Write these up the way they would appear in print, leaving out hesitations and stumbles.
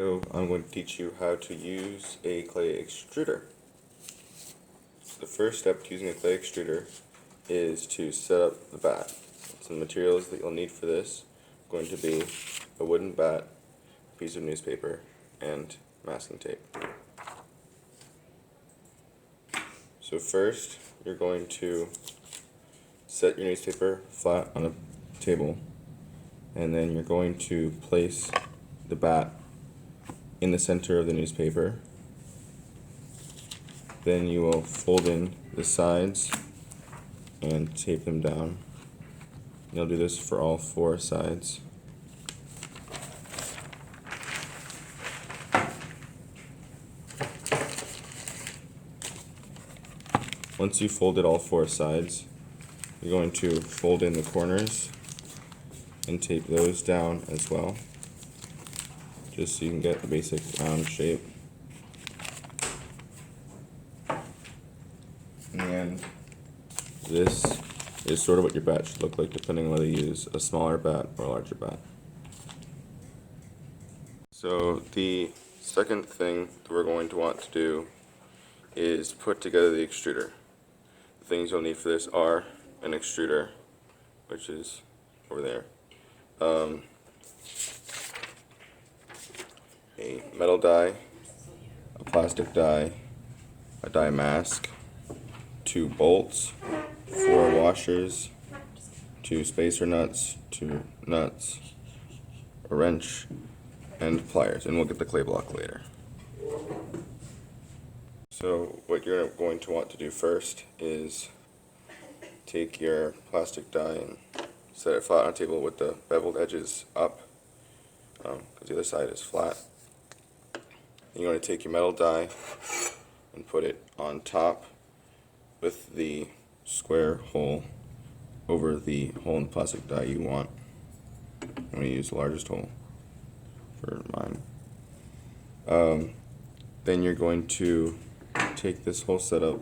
I'm going to teach you how to use a clay extruder. The first step to using a clay extruder is to set up the bat. Some materials that you'll need for this are going to be a wooden bat, a piece of newspaper, and masking tape. So first, you're going to set your newspaper flat on a table, and then you're going to place the bat in the center of the newspaper. Then you will fold in the sides and tape them down. You'll do this for all 4 sides. Once you've folded all 4 sides, you're going to fold in the corners and tape those down as well, just so you can get the basic round shape. And this is sort of what your bat should look like, depending on whether you use a smaller bat or a larger bat. So the second thing that we're going to want to do is put together the extruder. The things you'll need for this are an extruder, which is over there, a metal die, a plastic die, a die mask, 2 bolts, 4 washers, 2 spacer nuts, 2 nuts, a wrench, and pliers, and we'll get the clay block later. So what you're going to want to do first is take your plastic die and set it flat on a table with the beveled edges up, because the other side is flat. Then you're going to take your metal die and put it on top with the square hole over the hole in the plastic die you want. I'm going to use the largest hole for mine. Then you're going to take this whole setup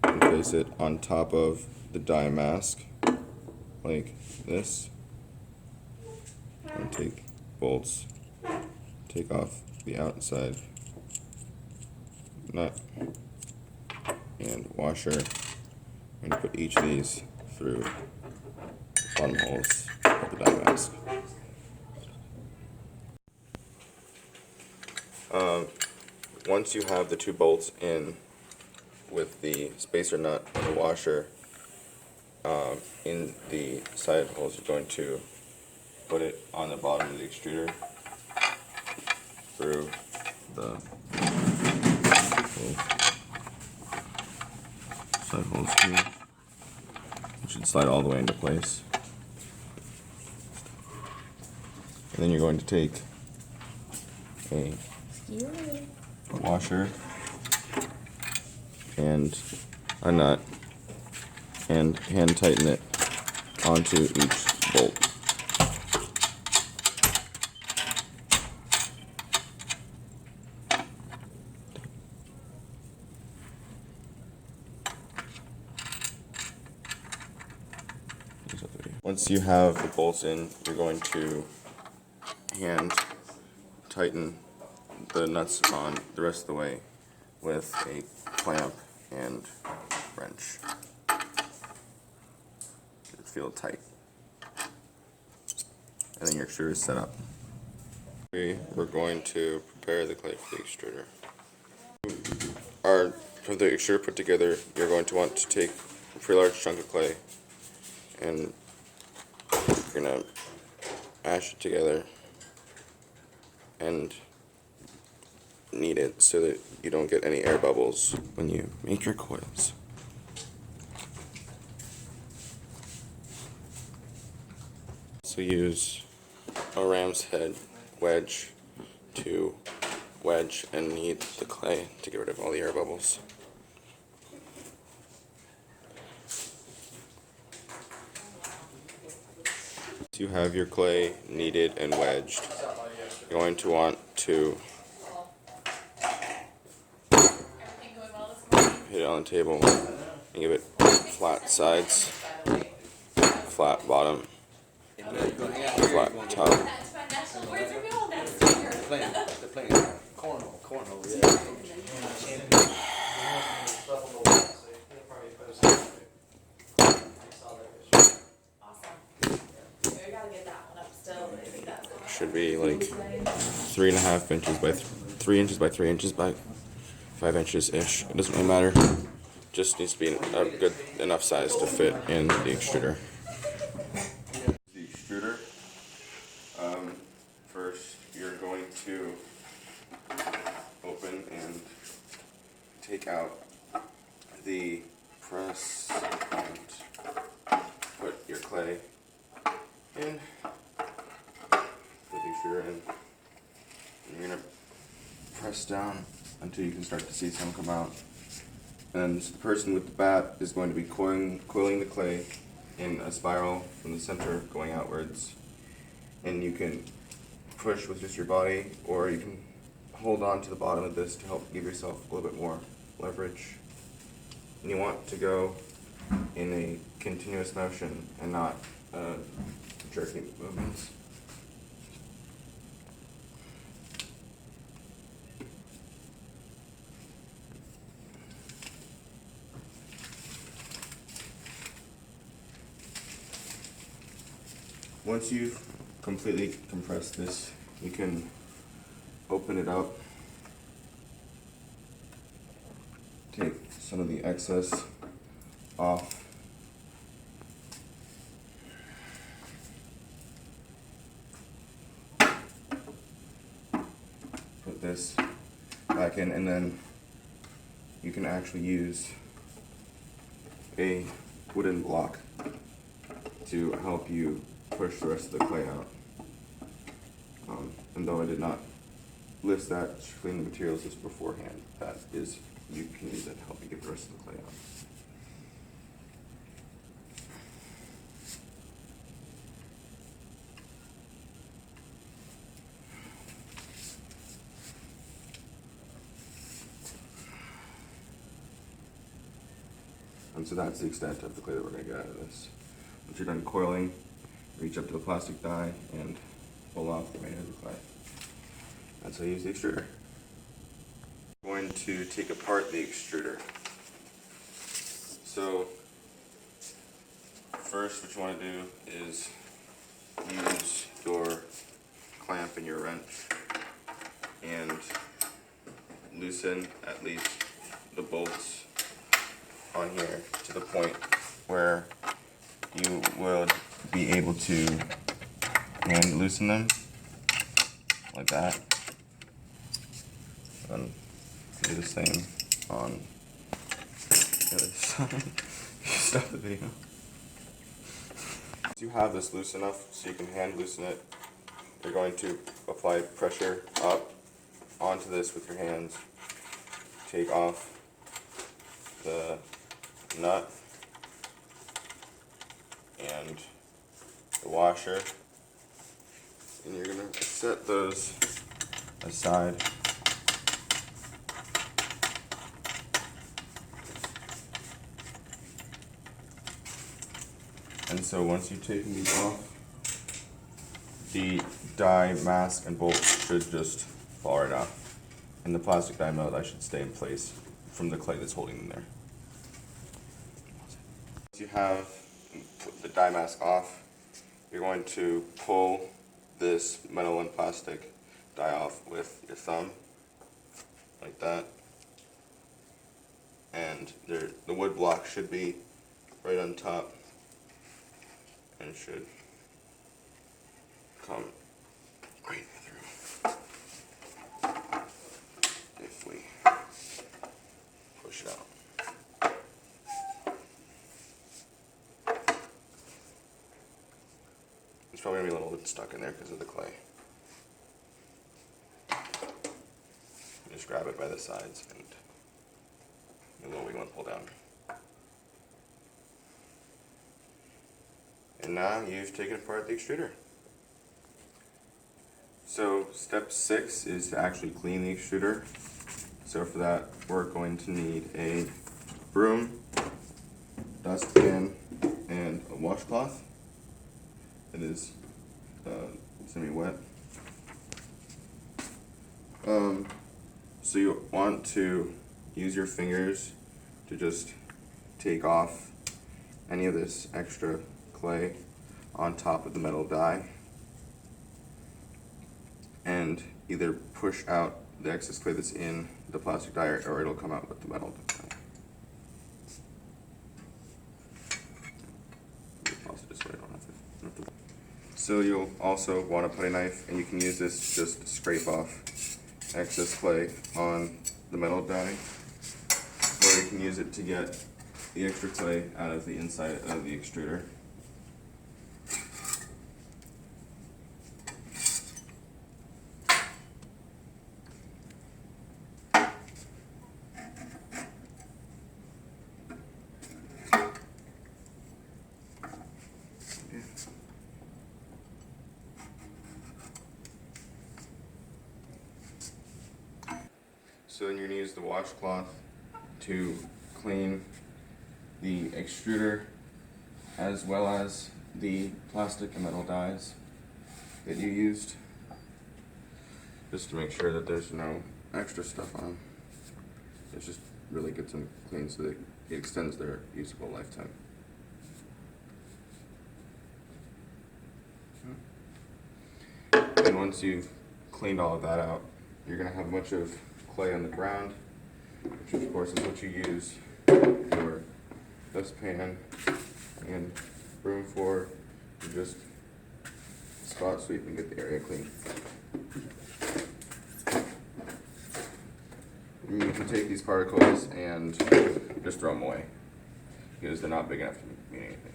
and place it on top of the die mask like this, and take bolts, take off the outside nut and washer, and put each of these through the bottom holes of the die mask. Once you have the 2 bolts in with the spacer nut and the washer in the side holes, you're going to put it on the bottom of the extruder through the side holes here. It should slide all the way into place. And then you're going to take a washer and a nut and hand tighten it onto each bolt. Once you have the bolts in, you're going to hand tighten the nuts on the rest of the way with a clamp and wrench. Feel tight. And then your extruder is set up. We're going to prepare the clay for the extruder. For the extruder put together, you're going to want to take a pretty large chunk of clay and you're going to mash it together and knead it so that you don't get any air bubbles when you make your coils. So use a ram's head wedge to wedge and knead the clay to get rid of all the air bubbles. Once you have your clay kneaded and wedged, you're going to want to hit it on the table and give it flat sides, flat bottom, flat top. playing cornhole. Cornhole, yeah. Should be like 3.5 inches by 3 inches by 3 inches by 5 inches ish. It doesn't really matter. Just needs to be a good enough size to fit in the extruder. The extruder. First, you're going to open and take out the press and put your clay in. Put the extruder in. And you're gonna press down until you can start to see some come out. And the person with the bat is going to be coiling the clay in a spiral from the center going outwards. And you can push with just your body, or you can hold on to the bottom of this to help give yourself a little bit more leverage. And you want to go in a continuous motion and not jerky movements. Once you've completely compressed this, you can open it up, take some of the excess off, put this back in, and then you can actually use a wooden block to help you push the rest of the clay out. And though I did not list that strictly in the materials list beforehand, that is, you can use that to help you get the rest of the clay out. And so that's the extent of the clay that we're going to get out of this. Once you're done coiling, reach up to the plastic die and pull off the remainder of the clay. That's how you use the extruder. We're going to take apart the extruder. So first what you want to do is use your clamp and your wrench and loosen at least the bolts on here to the point where you will be able to hand loosen them like that, and do the same on the other side. Stop the video. Once you have this loose enough so you can hand loosen it, you're going to apply pressure up onto this with your hands, take off the nut and the washer, and you're going to set those aside. And so once you've taken these off, the die, mask, and bolt should just fall right off. And the plastic die mount should stay in place from the clay that's holding them there. Once you have the die mask off, you're going to pull this metal and plastic die off with your thumb, like that. And the wood block should be right on top and should come right through if we push it out. It's probably going to be a little bit stuck in there because of the clay. Just grab it by the sides and a little wiggle and pull down. And now you've taken apart the extruder. So step 6 is to actually clean the extruder. So for that we're going to need a broom, dustpan, and a washcloth. It is semi-wet. So you want to use your fingers to just take off any of this extra clay on top of the metal die and either push out the excess clay that's in the plastic die or it'll come out with the metal die. So you'll also want a putty knife, and you can use this to just scrape off excess clay on the metal die, or you can use it to get the extra clay out of the inside of the extruder. So then you're going to use the washcloth to clean the extruder as well as the plastic and metal dies that you used, just to make sure that there's no extra stuff on them. It just really gets them clean so that it extends their usable lifetime. And once you've cleaned all of that out, you're going to have a bunch of clay on the ground, which of course is what you use your dustpan and broom for. You just spot sweep and get the area clean. You can take these particles and just throw them away because they're not big enough to mean anything.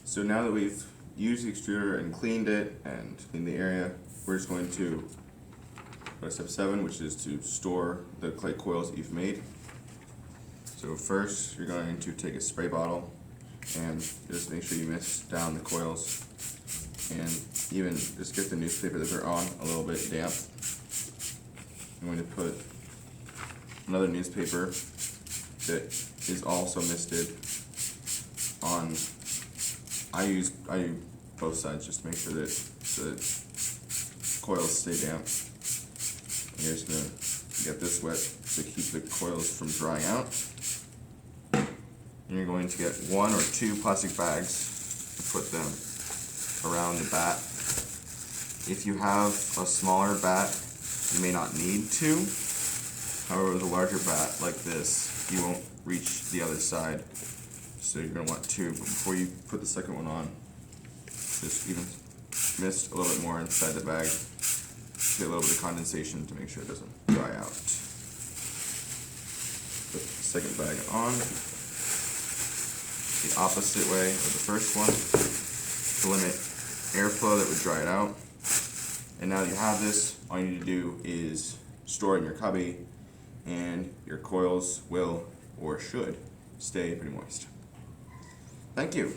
So now that we've used the extruder and cleaned it and cleaned the area, we're just going to go to step 7, which is to store the clay coils that you've made. So first, you're going to take a spray bottle and just make sure you mist down the coils, and even just get the newspaper that they're on a little bit damp. I'm going to put another newspaper that is also misted on. I do both sides just to make sure that the coils stay damp. You're just going to get this wet to keep the coils from drying out. And you're going to get 1 or 2 plastic bags and put them around the bat. If you have a smaller bat, you may not need to. However, with a larger bat like this, you won't reach the other side. So you're going to want 2. But before you put the second one on, just even mist a little bit more inside the bag. Get a little bit of condensation to make sure it doesn't dry out. Put the second bag on the opposite way of the first one to limit airflow that would dry it out. And now that you have this, all you need to do is store it in your cubby, and your coils will, or should, stay pretty moist. Thank you.